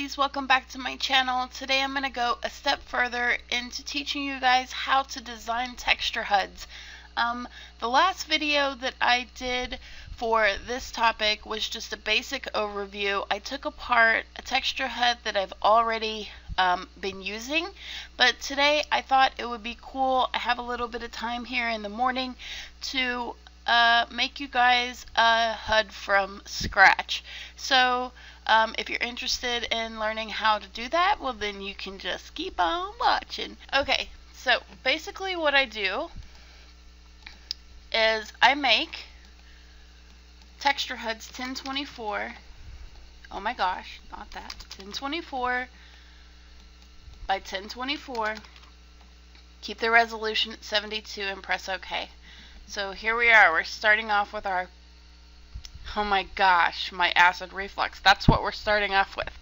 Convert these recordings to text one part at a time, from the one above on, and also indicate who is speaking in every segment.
Speaker 1: beauties, welcome back to my channel. Today I'm going to go a step further into teaching you guys how to design texture HUDs. The last video that I did for this topic was just a basic overview. I took apart a texture HUD that I've already been using, but today I thought it would be cool. I have a little bit of time here in the morning to make you guys a HUD from scratch. So if you're interested in learning how to do that, well then you can just keep on watching. Okay, so basically what I do is I make texture HUDs 1024. Oh my gosh, not that. 1024 by 1024. Keep the resolution at 72 and press OK. So here we are. We're starting off with our, oh my gosh, my acid reflux. That's what we're starting off with.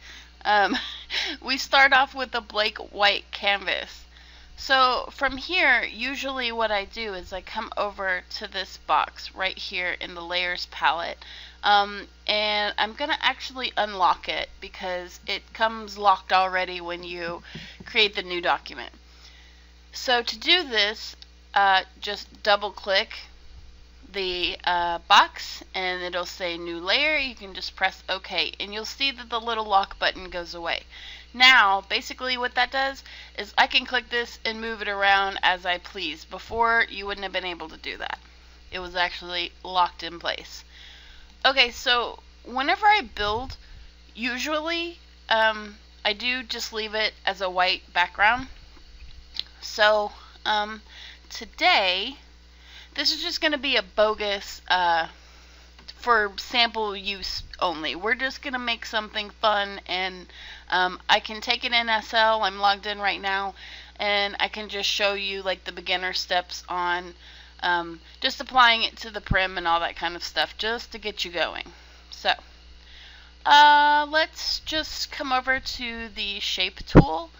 Speaker 1: We start off with a blank white canvas. So from here, usually what I do is I come over to this box right here in the layers palette. And I'm going to actually unlock it because it comes locked already when you create the new document. So to do this, just double click the box and it'll say new layer. You can just press OK and you'll see that the little lock button goes away. Now basically what that does is I can click this and move it around as I please. Before you wouldn't have been able to do that. It was actually locked in place. Okay, so whenever I build, usually I do just leave it as a white background. So today, this is just going to be a bogus for sample use only. We're just going to make something fun, and I can take it in SL. I'm logged in right now, and I can just show you like the beginner steps on just applying it to the prim and all that kind of stuff just to get you going. So let's just come over to the shape tool.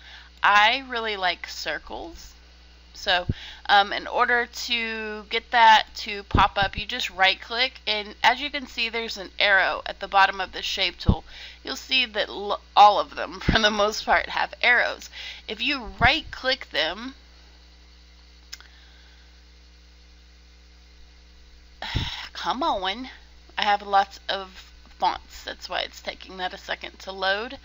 Speaker 1: I really like circles. So in order to get that to pop up, you just right click, and as you can see there's an arrow at the bottom of the shape tool. You'll see that all of them for the most part have arrows. If you right click them, come on, I have lots of fonts, that's why it's taking that a second to load.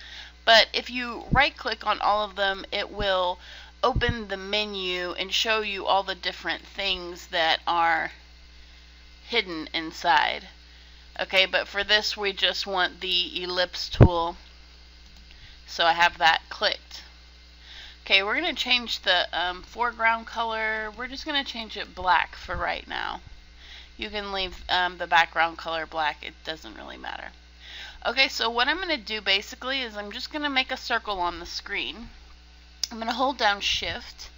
Speaker 1: But if you right click on all of them, it will open the menu and show you all the different things that are hidden inside. Okay, but for this we just want the ellipse tool, so I have that clicked. Okay, we're going to change the foreground color. We're just going to change it black for right now. You can leave the background color black, it doesn't really matter. Okay, so what I'm going to do basically is I'm just going to make a circle on the screen. I'm going to hold down Shift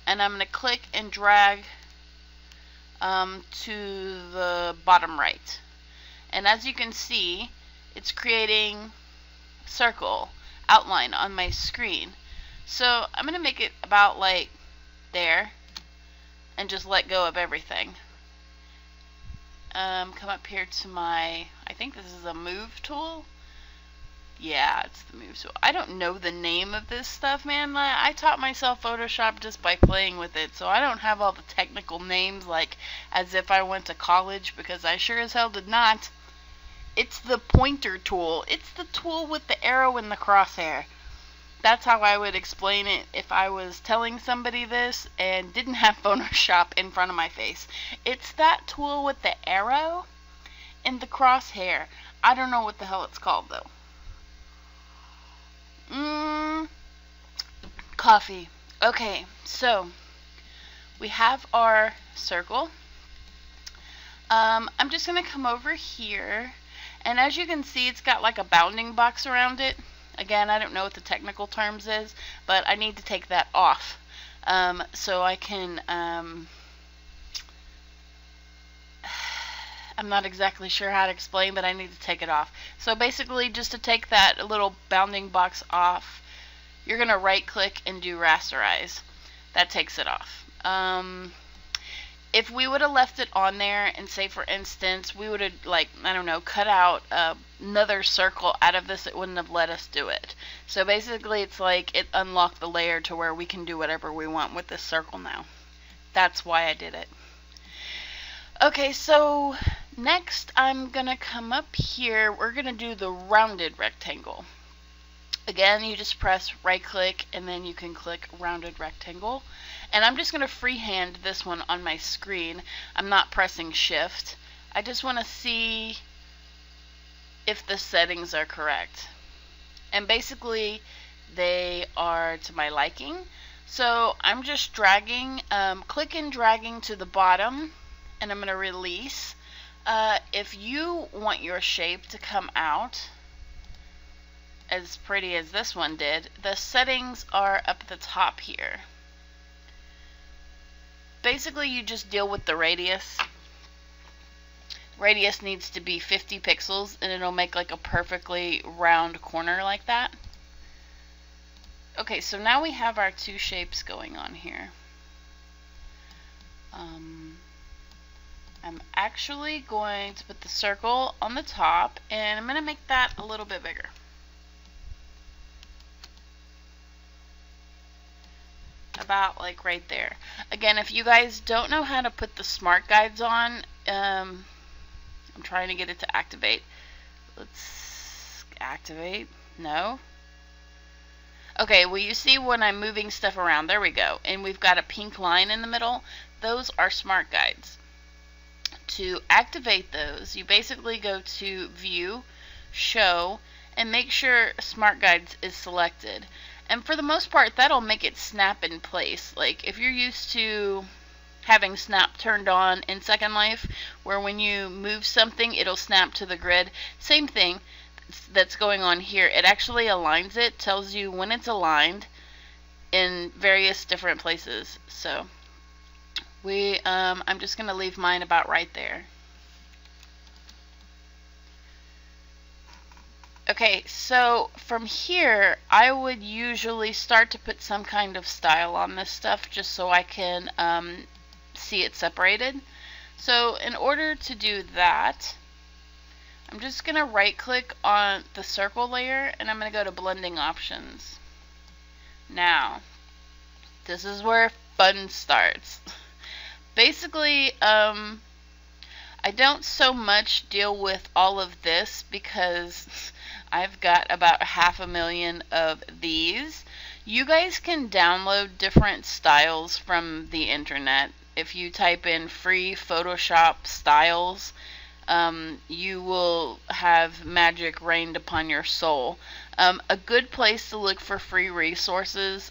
Speaker 1: and I'm going to click and drag to the bottom right. And as you can see, it's creating a circle outline on my screen. So I'm going to make it about like there and just let go of everything. Come up here to my, I think this is a move tool. Yeah, it's the move tool. I don't know the name of this stuff, man. I taught myself Photoshop just by playing with it, so I don't have all the technical names like as if I went to college, because I sure as hell did not. It's the pointer tool. It's the tool with the arrow and the crosshair. That's how I would explain it if I was telling somebody this and didn't have Photoshop in front of my face. It's that tool with the arrow and the crosshair. I don't know what the hell it's called though. Coffee. Okay, so we have our circle. I'm just going to come over here, and as you can see it's got like a bounding box around it. Again, I don't know what the technical terms is, but I need to take that off so I can, I'm not exactly sure how to explain, but I need to take it off. So basically, just to take that little bounding box off, you're going to right click and do rasterize. That takes it off. if we would have left it on there and say, for instance, we would have, like, I don't know, cut out another circle out of this, it wouldn't have let us do it. So basically it's like it unlocked the layer to where we can do whatever we want with this circle now. That's why I did it. Okay, so next I'm gonna come up here. We're gonna do the rounded rectangle. Again, you just press right click and then you can click rounded rectangle. And I'm just going to freehand this one on my screen. I'm not pressing shift. I just want to see if the settings are correct. And basically they are to my liking. So I'm just dragging, click and dragging to the bottom, and I'm going to release. If you want your shape to come out as pretty as this one did, the settings are up at the top here. Basically, you just deal with the radius. Radius needs to be 50 pixels, and it'll make like a perfectly round corner like that. Okay, so now we have our two shapes going on here. I'm actually going to put the circle on the top, and I'm going to make that a little bit bigger. About like right there. Again, if you guys don't know how to put the smart guides on, I'm trying to get it to activate. Let's activate. No. Okay, well, you see when I'm moving stuff around, there we go, and we've got a pink line in the middle. Those are smart guides. To activate those, you basically go to view, show, and make sure smart guides is selected. And for the most part, that'll make it snap in place. Like, if you're used to having snap turned on in Second Life, where when you move something, it'll snap to the grid. Same thing that's going on here. It actually aligns it, tells you when it's aligned in various different places. So, I'm just going to leave mine about right there. Okay, so from here, I would usually start to put some kind of style on this stuff just so I can see it separated. So in order to do that, I'm just going to right click on the circle layer and I'm going to go to blending options. Now, this is where fun starts. Basically, I don't so much deal with all of this because I've got about 500,000 of these. You guys can download different styles from the internet. If you type in free Photoshop styles, you will have magic rained upon your soul. A good place to look for free resources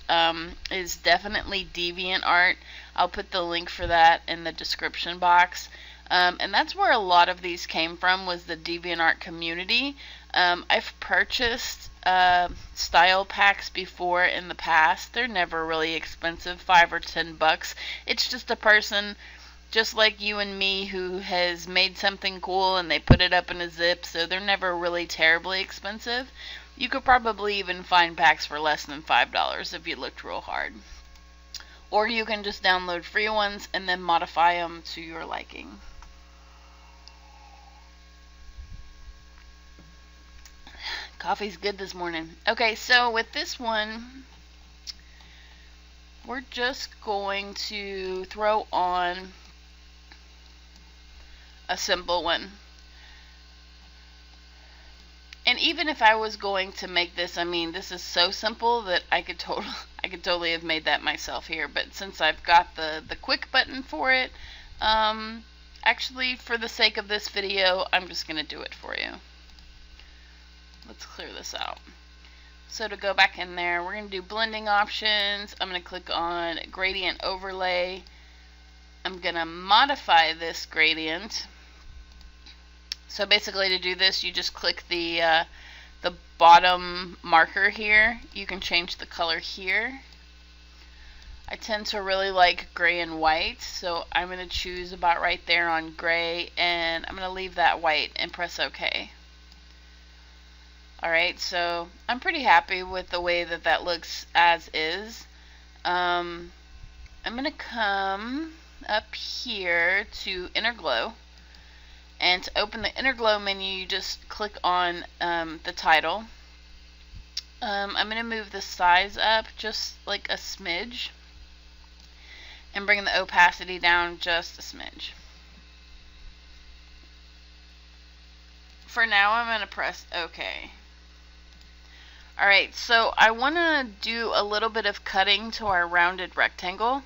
Speaker 1: is definitely DeviantArt. I'll put the link for that in the description box. And that's where a lot of these came from, was the DeviantArt community. I've purchased style packs before in the past. They're never really expensive, $5 or $10. It's just a person just like you and me who has made something cool and they put it up in a zip, so they're never really terribly expensive. You could probably even find packs for less than $5 if you looked real hard. Or you can just download free ones and then modify them to your liking. Coffee's good this morning. Okay, so with this one, we're just going to throw on a simple one. And even if I was going to make this, I mean, this is so simple that I could totally have made that myself here. But since I've got the quick button for it, actually, for the sake of this video, I'm just going to do it for you. Let's clear this out. So to go back in there, we're going to do blending options. I'm going to click on gradient overlay. I'm going to modify this gradient. So basically to do this, you just click the bottom marker here. You can change the color here. I tend to really like gray and white, so I'm going to choose about right there on gray, and I'm going to leave that white and press OK. Alright, so I'm pretty happy with the way that looks as is. I'm going to come up here to Inner Glow. And to open the Inner Glow menu, you just click on the title. I'm going to move the size up just like a smidge. And bring the opacity down just a smidge. For now, I'm going to press OK. Alright, so I want to do a little bit of cutting to our rounded rectangle.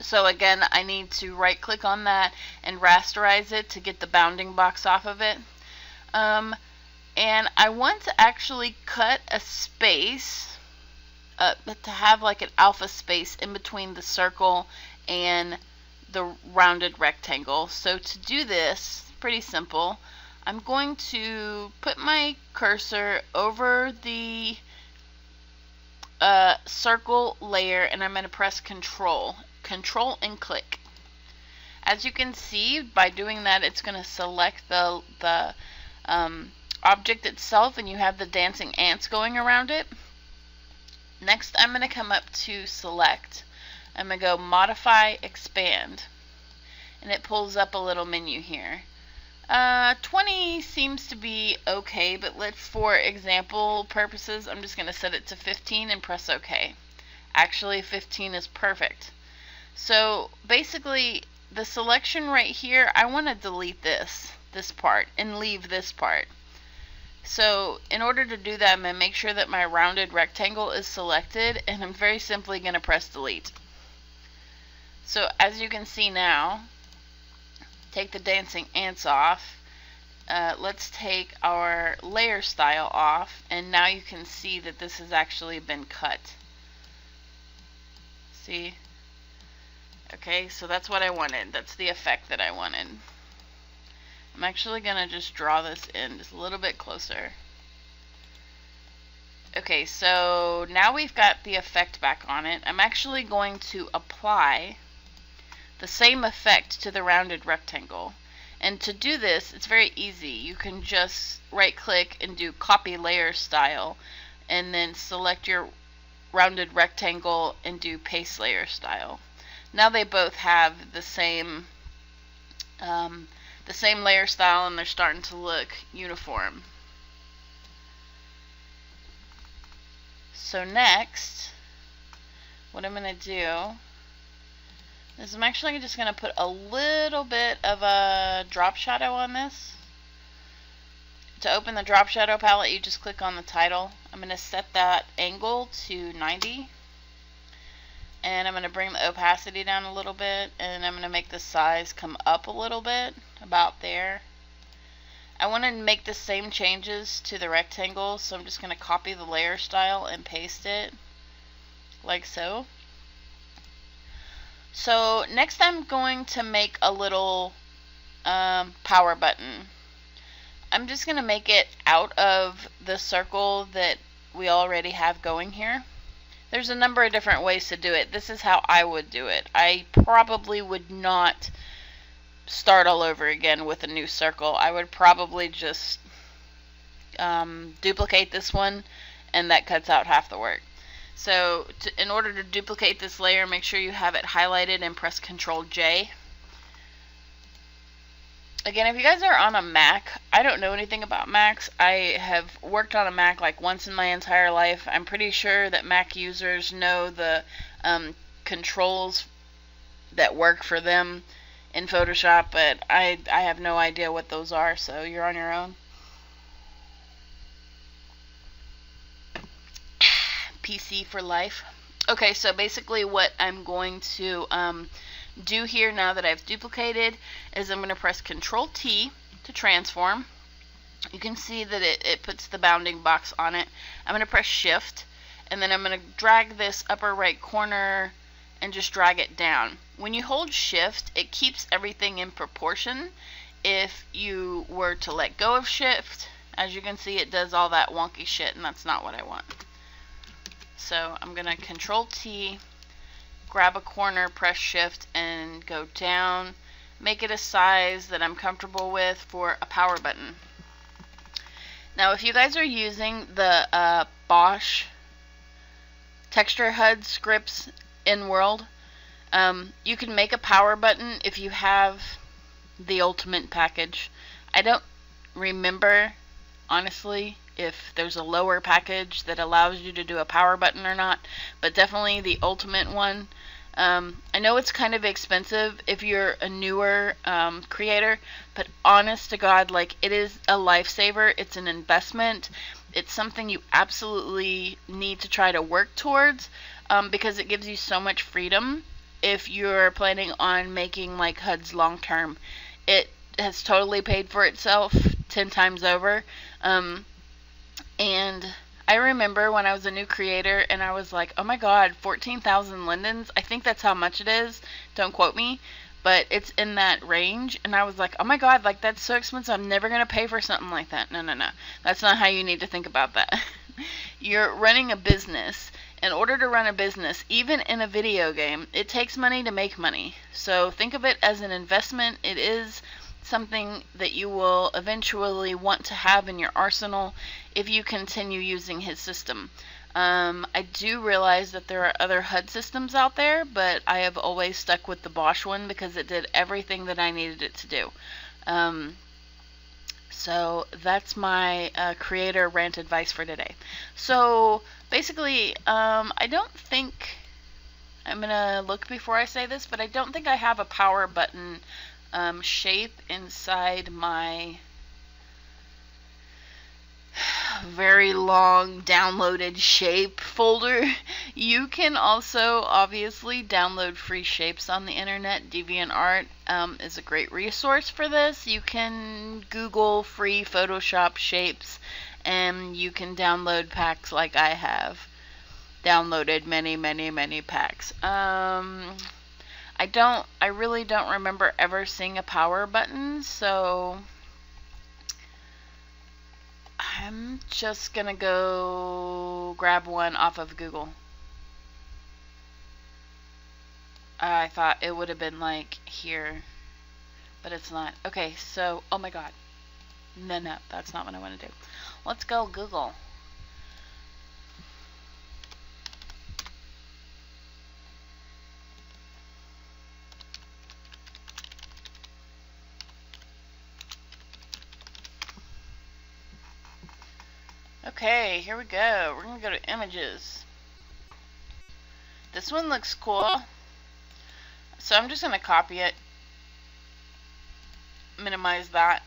Speaker 1: So again, I need to right click on that and rasterize it to get the bounding box off of it. And I want to actually cut a space, to have like an alpha space in between the circle and the rounded rectangle. So to do this, pretty simple. I'm going to put my cursor over the circle layer, and I'm going to press Control and click. As you can see, by doing that, it's going to select the object itself, and you have the dancing ants going around it. Next, I'm going to come up to Select. I'm going to go Modify, Expand, and it pulls up a little menu here. 20 seems to be okay, but for example purposes, I'm just going to set it to 15 and press OK. Actually, 15 is perfect. So basically, the selection right here, I want to delete this part and leave this part. So in order to do that, I'm going to make sure that my rounded rectangle is selected, and I'm very simply going to press delete. So as you can see now, take the dancing ants off. Let's take our layer style off, and now you can see that this has actually been cut. See? Okay, so that's what I wanted. That's the effect that I wanted. I'm actually going to just draw this in just a little bit closer. Okay, so now we've got the effect back on it. I'm actually going to apply the same effect to the rounded rectangle. And to do this, it's very easy. You can just right click and do Copy Layer Style, and then select your rounded rectangle and do Paste Layer Style. Now they both have the same layer style, and they're starting to look uniform. So next, what I'm going to do is I'm actually just going to put a little bit of a drop shadow on this. To open the drop shadow palette, you just click on the title. I'm going to set that angle to 90. And I'm going to bring the opacity down a little bit, and I'm going to make the size come up a little bit, about there. I want to make the same changes to the rectangle, so I'm just going to copy the layer style and paste it, like so. So next I'm going to make a little power button. I'm just going to make it out of the circle that we already have going here. There's a number of different ways to do it. This is how I would do it. I probably would not start all over again with a new circle. I would probably just duplicate this one, and that cuts out half the work. So in order to duplicate this layer, make sure you have it highlighted and press Ctrl J. Again, if you guys are on a Mac, I don't know anything about Macs. I have worked on a Mac like once in my entire life. I'm pretty sure that Mac users know the controls that work for them in Photoshop, but I have no idea what those are, so you're on your own. PC for life. Okay, so basically what I'm going to do here now that I've duplicated is I'm going to press Control T to transform. You can see that it puts the bounding box on it. I'm going to press Shift, and then I'm going to drag this upper right corner and just drag it down. When you hold Shift, it keeps everything in proportion. If you were to let go of Shift, as you can see, it does all that wonky shit, and that's not what I want. So I'm going to Control T, grab a corner, press Shift, and go down. Make it a size that I'm comfortable with for a power button. Now, if you guys are using the Bosch texture HUD scripts in World, You can make a power button if you have the ultimate package. I don't remember, honestly, if there's a lower package that allows you to do a power button or not, but definitely the ultimate one. I know it's kind of expensive if you're a newer creator, but honest to God, like, it is a lifesaver. It's an investment. It's something you absolutely need to try to work towards, because it gives you so much freedom if you're planning on making like HUDs long term. It has totally paid for itself 10 times over. And I remember when I was a new creator and I was like, oh my god, 14,000 lindens? I think that's how much it is. Don't quote me. But it's in that range. And I was like, oh my god, like, that's so expensive. I'm never going to pay for something like that. No, no, no. That's not how you need to think about that. You're running a business. In order to run a business, even in a video game, it takes money to make money. So think of it as an investment. It is something that you will eventually want to have in your arsenal if you continue using his system. I do realize that there are other HUD systems out there, but I have always stuck with the Bosch one because it did everything that I needed it to do. So that's my creator rant advice for today. So basically, I don't think, I'm going to look before I say this, but I don't think I have a power button shape inside my very long downloaded shape folder. You can also obviously download free shapes on the internet. DeviantArt is a great resource for this. You can Google free Photoshop shapes and you can download packs like I have downloaded many packs. I really don't remember ever seeing a power button, so I'm just gonna go grab one off of Google. I thought it would have been like here, but it's not. Okay, so, oh my god. No, that's not what I want to do. Let's go Google. Okay, here we go. We're going to go to images. This one looks cool. So I'm just going to copy it, minimize that,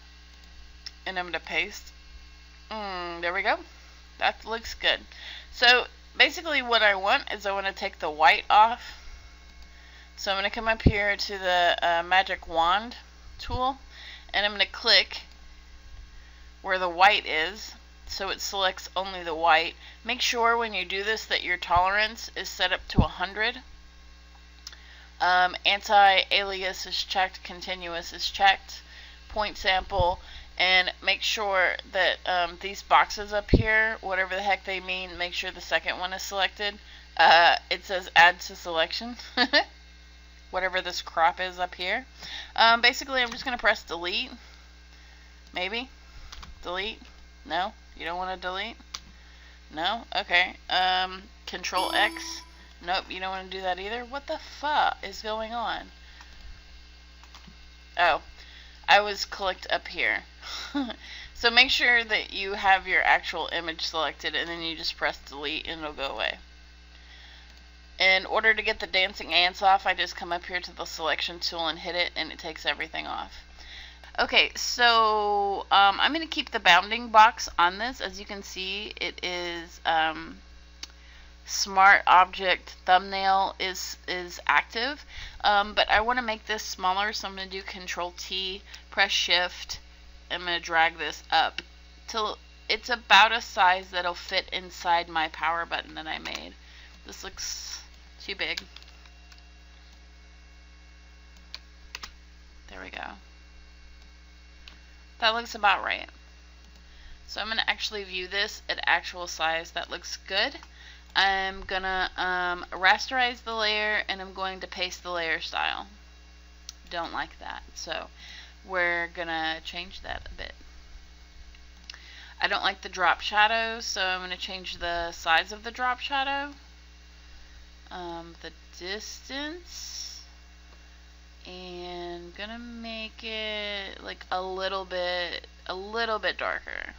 Speaker 1: and I'm going to paste. There we go. That looks good. So basically what I want is I want to take the white off. So I'm going to come up here to the magic wand tool, and I'm going to click where the white is. So it selects only the white. Make sure when you do this that your tolerance is set up to 100. Anti-alias is checked, continuous is checked, point sample, and make sure that these boxes up here, whatever the heck they mean, make sure the second one is selected. It says add to selection, whatever this crop is up here. Basically I'm just going to press delete, maybe, delete, no? You don't want to delete? No? Okay. Control X. Nope, you don't want to do that either. What the fuck is going on? Oh, I was clicked up here. So make sure that you have your actual image selected and then you just press delete and it'll go away. In order to get the dancing ants off, I just come up here to the selection tool and hit it and it takes everything off. Okay, so I'm going to keep the bounding box on this. As you can see, it is smart object thumbnail is active, but I want to make this smaller, so I'm going to do Control T, press Shift. I'm going to drag this up till it's about a size that'll fit inside my power button that I made. This looks too big. There we go. That looks about right. So I'm going to actually view this at actual size. That looks good. I'm going to rasterize the layer and I'm going to paste the layer style. Don't like that. So we're going to change that a bit. I don't like the drop shadow, so I'm going to change the size of the drop shadow. the distance, and gonna make it like a little bit darker.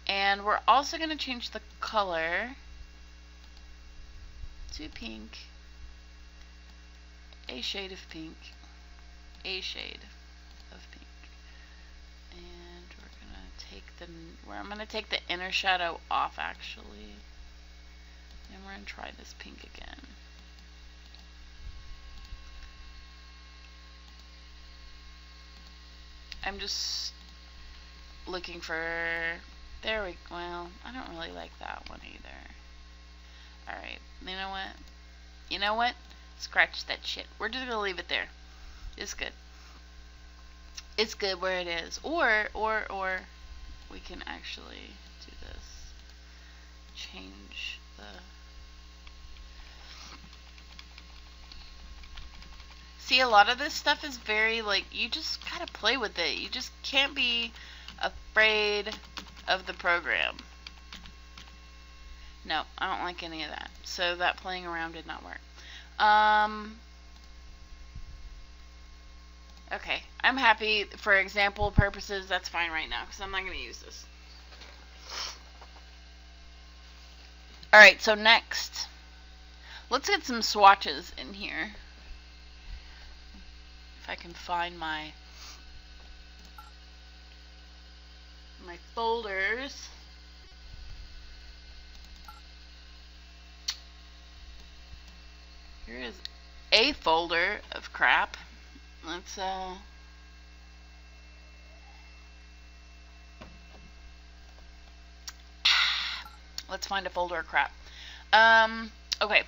Speaker 1: And we're also gonna change the color to pink, a shade of pink, a shade of pink. And I'm gonna take the inner shadow off actually, and we're gonna try this pink again. I'm just looking for, well, I don't really like that one either. Alright, you know what? Scratch that shit. We're just gonna leave it there. It's good. It's good where it is. Or we can actually do this. Change the... See, a lot of this stuff is very, like, you just gotta play with it. You just can't be afraid of the program. No, I don't like any of that. So that playing around did not work. Okay, I'm happy for example purposes. That's fine right now because I'm not going to use this. Alright, so next, let's get some swatches in here. If I can find my folders. Here is a folder of crap. Let's find a folder of crap. Okay,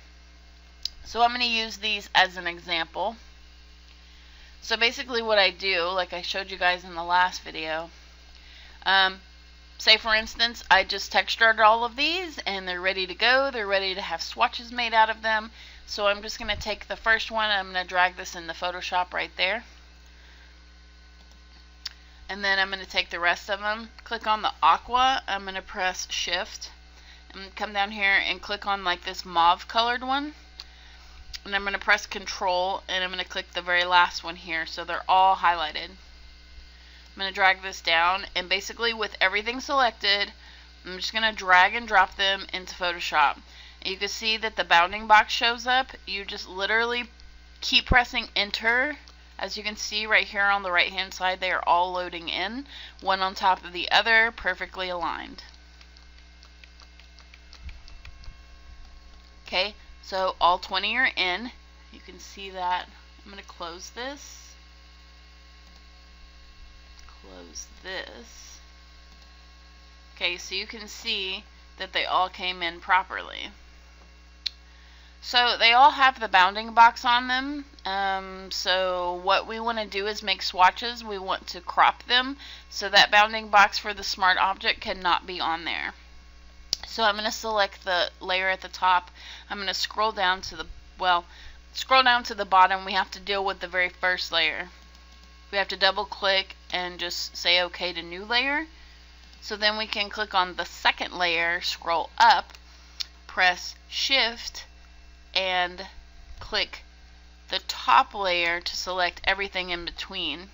Speaker 1: so I'm going to use these as an example. So basically what I do, like I showed you guys in the last video, say for instance I just textured all of these and they're ready to go. They're ready to have swatches made out of them. So I'm just going to take the first one, I'm going to drag this in the Photoshop right there. And then I'm going to take the rest of them, click on the aqua, I'm going to press shift, and come down here and click on like this mauve colored one. And I'm going to press control and I'm going to click the very last one here so they're all highlighted. I'm going to drag this down, and basically with everything selected, I'm just going to drag and drop them into Photoshop. You can see that the bounding box shows up. You just literally keep pressing enter. As you can see right here on the right hand side, they are all loading in, one on top of the other, perfectly aligned. Okay, so all 20 are in. You can see that. I'm going to close this. Close this. Okay, so you can see that they all came in properly. So they all have the bounding box on them. So what we want to do is make swatches. We want to crop them so that bounding box for the smart object cannot be on there. So I'm going to select the layer at the top. I'm going to scroll down to the, scroll down to the bottom. We have to deal with the very first layer. We have to double click and just say OK to new layer. So then we can click on the second layer, scroll up, press shift, and click the top layer to select everything in between.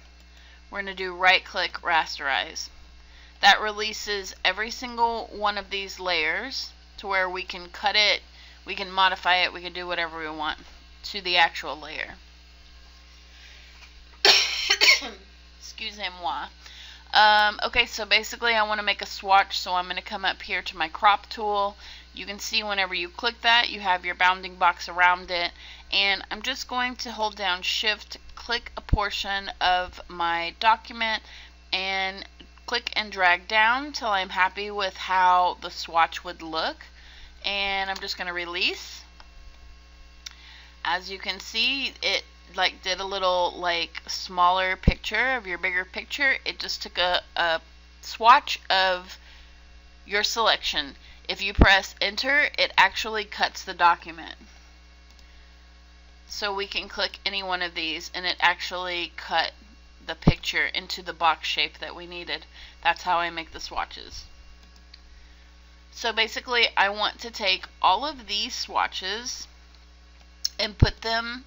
Speaker 1: We're going to do right click, rasterize. That releases every single one of these layers to where we can cut it, we can modify it, we can do whatever we want to the actual layer. Excusez-moi. Okay, so basically I want to make a swatch, so I'm going to come up here to my crop tool. You can see whenever you click that, you have your bounding box around it, and I'm just going to hold down shift, click a portion of my document, and click and drag down till I'm happy with how the swatch would look, and I'm just going to release. As you can see, it like did a little like smaller picture of your bigger picture. It just took a swatch of your selection. If you press enter, it actually cuts the document. So we can click any one of these and it actually cut the picture into the box shape that we needed. That's how I make the swatches. So basically I want to take all of these swatches and put them,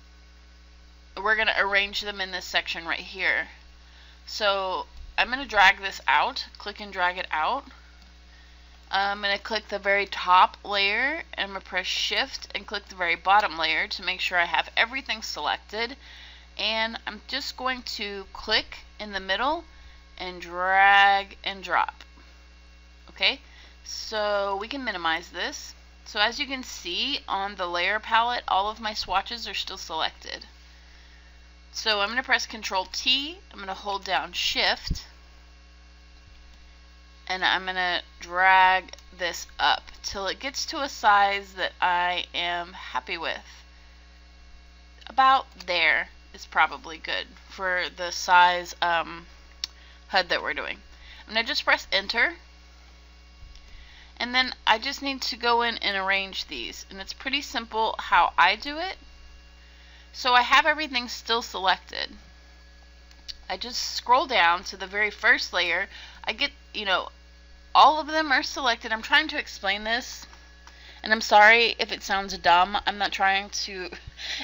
Speaker 1: we're going to arrange them in this section right here. So I'm going to drag this out, click and drag it out. I'm going to click the very top layer, and I'm going to press shift and click the very bottom layer to make sure I have everything selected. And I'm just going to click in the middle and drag and drop. Okay, so we can minimize this. So as you can see on the layer palette, all of my swatches are still selected. So I'm going to press Control T, I'm going to hold down Shift, and I'm going to drag this up till it gets to a size that I am happy with. About there is probably good for the size HUD that we're doing. I'm going to just press Enter, and then I just need to go in and arrange these, and it's pretty simple how I do it. So I have everything still selected. I just scroll down to the very first layer. I get, all of them are selected. I'm trying to explain this, and I'm sorry if it sounds dumb. I'm not trying to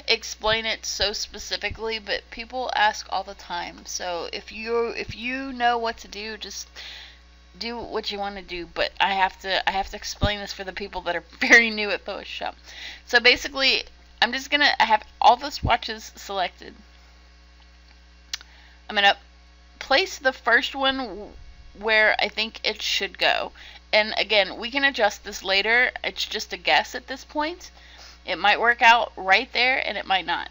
Speaker 1: explain it so specifically, but people ask all the time. So if you know what to do, just do what you want to do. But I have to explain this for the people that are very new at Photoshop. So basically, I have all the swatches selected. I'm gonna place the first one where I think it should go. And again, we can adjust this later. It's just a guess at this point. It might work out right there and it might not.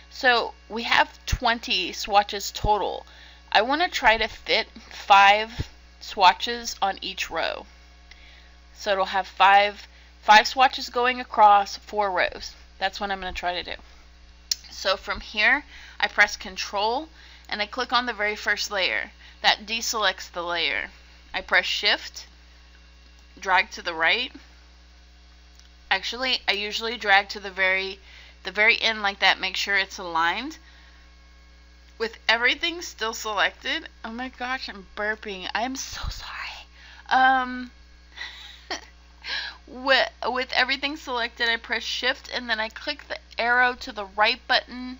Speaker 1: So we have 20 swatches total. I want to try to fit 5 swatches on each row. So it'll have five swatches going across 4 rows. That's what I'm going to try to do. So from here, I press Control and I click on the very first layer. That deselects the layer. I press Shift, drag to the right. Actually, I usually drag to the very end like that, make sure it's aligned. With everything still selected, oh my gosh, I'm burping. I'm so sorry. With everything selected, I press Shift and then I click the arrow to the right button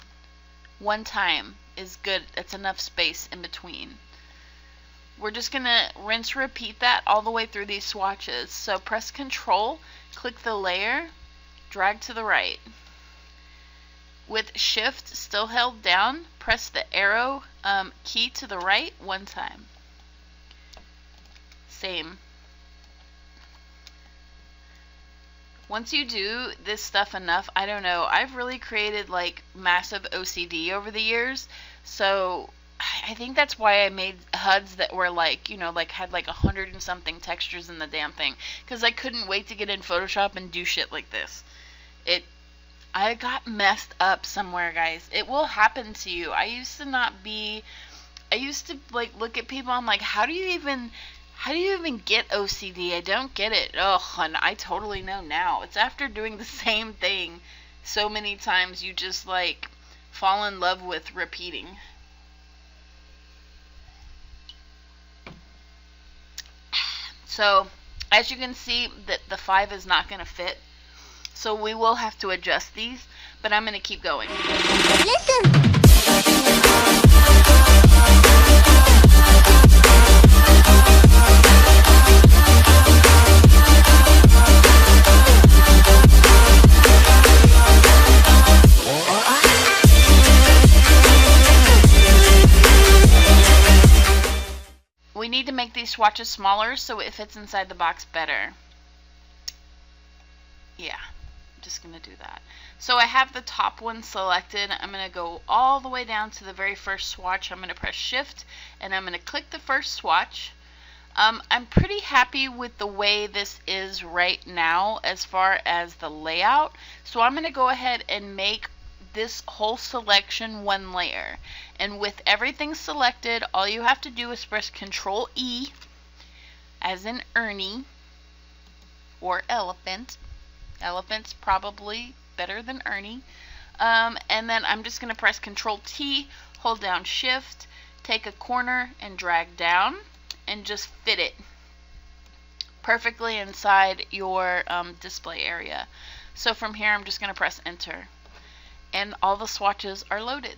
Speaker 1: 1 time. Is good. That's enough space in between. We're just going to rinse repeat that all the way through these swatches. So press Control, click the layer, drag to the right. With Shift still held down, press the arrow key to the right 1 time. Same. Once you do this stuff enough, I don't know, I've really created like massive OCD over the years, so I think that's why I made HUDs that were like, had like 100 and something textures in the damn thing, because I couldn't wait to get in Photoshop and do shit like this. I got messed up somewhere, guys. It will happen to you. I used to like look at people, I'm like, how do you even get OCD? I don't get it. Ugh, and I totally know now. It's after doing the same thing so many times, you just like fall in love with repeating. So, as you can see, that the 5 is not going to fit. So we will have to adjust these, but I'm going to keep going. Listen. We need to make these swatches smaller so it fits inside the box better. Yeah, I'm just going to do that. So I have the top one selected. I'm going to go all the way down to the very first swatch. I'm going to press Shift and I'm going to click the first swatch. I'm pretty happy with the way this is right now as far as the layout. So I'm going to go ahead and make this whole selection 1 layer. And with everything selected, all you have to do is press Control E, as in Ernie, or elephant. Elephant's probably better than Ernie. And then I'm just going to press Control T, hold down Shift, take a corner and drag down, and just fit it perfectly inside your display area. So from here I'm just going to press enter, and all the swatches are loaded.